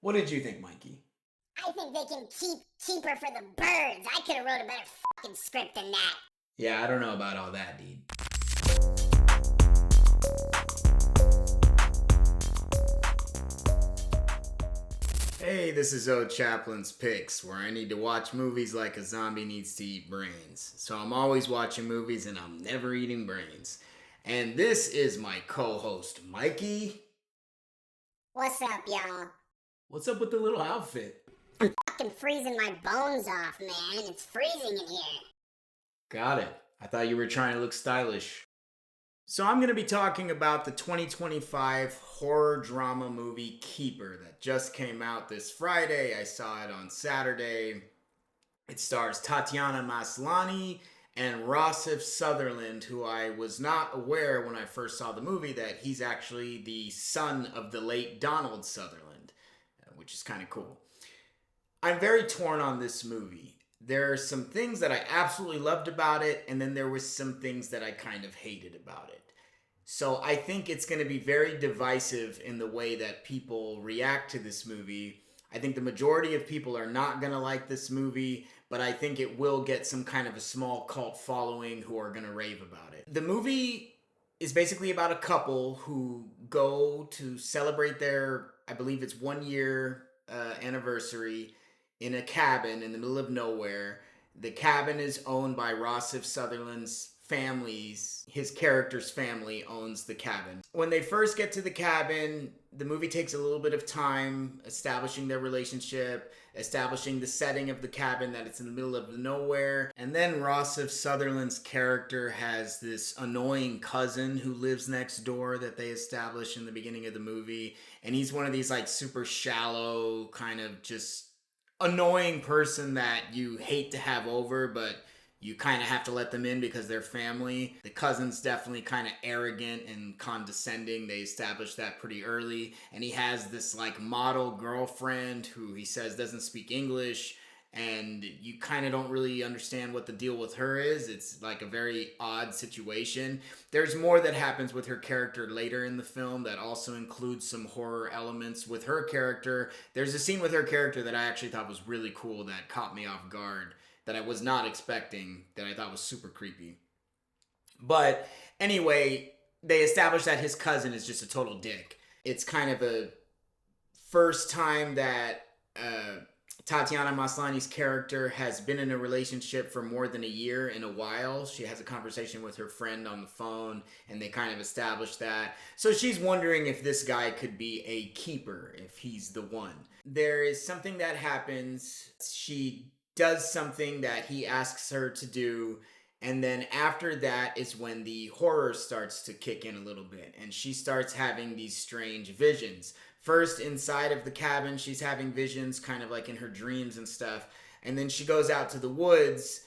What did you think, Mikey? I think they can keep cheaper for the birds. I could have wrote a better fucking script than that. Yeah, I don't know about all that, dude. Hey, this is O.Chaplins Picks, where I need to watch movies like a zombie needs to eat brains. So I'm always watching movies and I'm never eating brains. And this is my co-host, Mikey. What's up, y'all? What's up with the little outfit? I'm fucking freezing my bones off, man. It's freezing in here. Got it. I thought you were trying to look stylish. So I'm going to be talking about the 2025 horror drama movie Keeper that just came out this Friday. I saw it on Saturday. It stars Tatiana Maslany and Rossif Sutherland, who I was not aware when I first saw the movie that he's actually the son of the late Donald Sutherland, which is kind of cool. I'm very torn on this movie. There are some things that I absolutely loved about it, and then there was some things that I kind of hated about it. So I think it's going to be very divisive in the way that people react to this movie. I think the majority of people are not going to like this movie, but I think it will get some kind of a small cult following who are going to rave about it. The movie is basically about a couple who go to celebrate their, I believe it's 1 year anniversary in a cabin in the middle of nowhere. The cabin is owned by Rossif Sutherland's family's, his character's family owns the cabin. When they first get to the cabin, the movie takes a little bit of time establishing their relationship, establishing the setting of the cabin, that it's in the middle of nowhere. And then Rossif Sutherland's character has this annoying cousin who lives next door that they establish in the beginning of the movie. And he's one of these like super shallow, kind of just annoying person that you hate to have over, but you kind of have to let them in because they're family. The cousin's definitely kind of arrogant and condescending. They established that pretty early. And he has this like model girlfriend who he says doesn't speak English. And you kind of don't really understand what the deal with her is. It's like a very odd situation. There's more that happens with her character later in the film that also includes some horror elements with her character. There's a scene with her character that I actually thought was really cool that caught me off guard, that I was not expecting, that I thought was super creepy. But anyway, they established that his cousin is just a total dick. It's kind of a first time that Tatiana Maslany's character has been in a relationship for more than a year in a while. She has a conversation with her friend on the phone, and they kind of establish that. So she's wondering if this guy could be a keeper, if he's the one. There is something that happens. She does something that he asks her to do, and then after that is when the horror starts to kick in a little bit, and she starts having these strange visions. First, inside of the cabin, she's having visions kind of like in her dreams and stuff, and then she goes out to the woods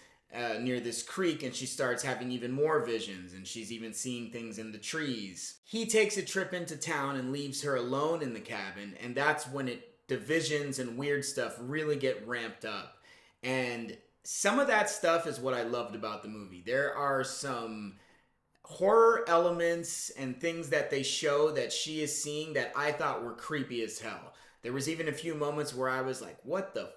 near this creek, and she starts having even more visions, and she's even seeing things in the trees. He takes a trip into town and leaves her alone in the cabin, and that's when the visions and weird stuff really get ramped up. And some of that stuff is what I loved about the movie. There are some horror elements and things that they show that she is seeing that I thought were creepy as hell. There was even a few moments where I was like, what the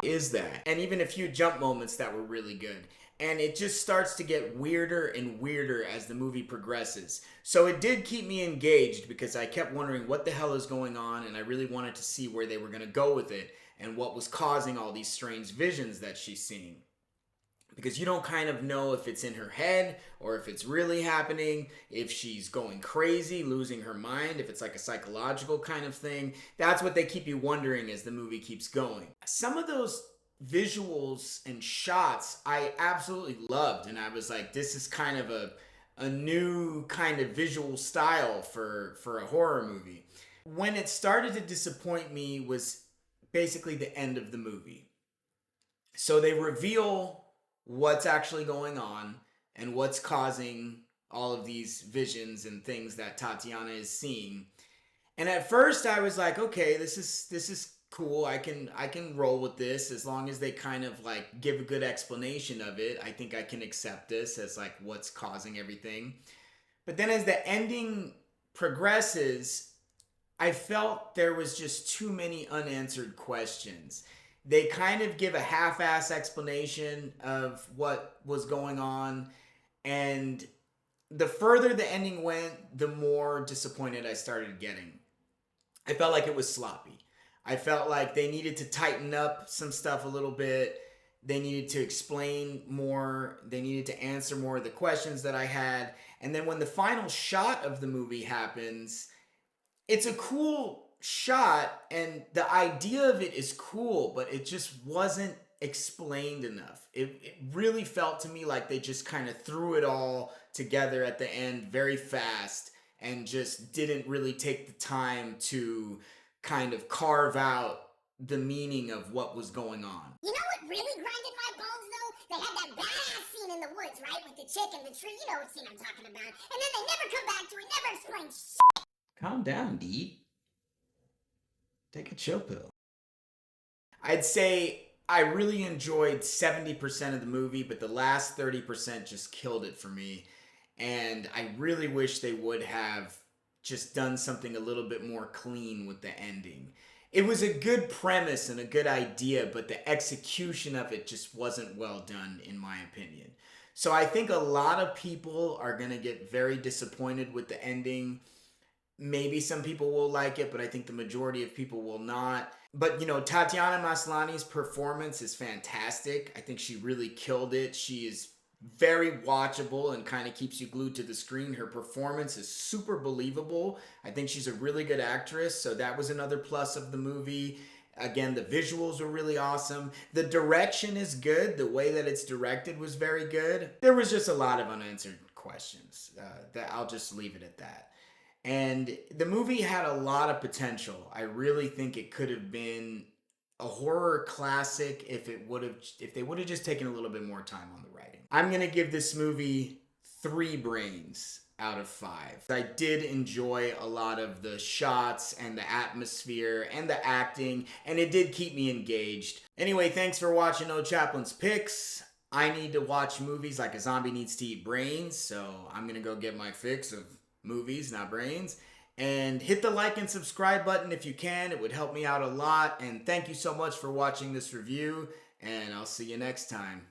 is that? And even a few jump moments that were really good. And it just starts to get weirder and weirder as the movie progresses. So it did keep me engaged because I kept wondering what the hell is going on, and I really wanted to see where they were going to go with it and what was causing all these strange visions that she's seeing. Because you don't kind of know if it's in her head or if it's really happening, if she's going crazy, losing her mind, if it's like a psychological kind of thing. That's what they keep you wondering as the movie keeps going. Some of those visuals and shots I absolutely loved, and I was like, this is kind of a new kind of visual style for a horror movie. When it started to disappoint me was basically the end of the movie. So they reveal what's actually going on and what's causing all of these visions and things that Tatiana is seeing. And at first I was like, okay, this is cool. I can roll with this as long as they kind of like give a good explanation of it. I think I can accept this as like what's causing everything. But then as the ending progresses, I felt there was just too many unanswered questions. They kind of give a half-ass explanation of what was going on, and the further the ending went, the more disappointed I started getting. I felt like it was sloppy. I felt like they needed to tighten up some stuff a little bit. They needed to explain more. They needed to answer more of the questions that I had. And then when the final shot of the movie happens, it's a cool shot and the idea of it is cool, but it just wasn't explained enough. It really felt to me like they just kind of threw it all together at the end very fast and just didn't really take the time to kind of carve out the meaning of what was going on. You know what really grinded my balls though? They had that badass scene in the woods, right? With the chick and the tree. You know what scene I'm talking about. And then they never come back to it, never explain shit. Calm down, Dee. Take a chill pill. I'd say I really enjoyed 70% of the movie, but the last 30% just killed it for me. And I really wish they would have just done something a little bit more clean with the ending. It was a good premise and a good idea, but the execution of it just wasn't well done, in my opinion. So I think a lot of people are going to get very disappointed with the ending. Maybe some people will like it, but I think the majority of people will not. But, you know, Tatiana Maslany's performance is fantastic. I think she really killed it. She is very watchable and kind of keeps you glued to the screen. Her performance is super believable. I think she's a really good actress, so that was another plus of the movie. Again, the visuals were really awesome. The direction is good. The way that it's directed was very good. There was just a lot of unanswered questions. That I'll just leave it at that. And the movie had a lot of potential. I really think it could have been a horror classic if they would have just taken a little bit more time on the writing. I'm going to give this movie 3 brains out of 5. I did enjoy a lot of the shots and the atmosphere and the acting, and it did keep me engaged. Anyway, thanks for watching O.Chaplins Picks. I need to watch movies like a zombie needs to eat brains, so I'm going to go get my fix of movies, not brains. And hit the like and subscribe button if you can. It would help me out a lot. And thank you so much for watching this review. And I'll see you next time.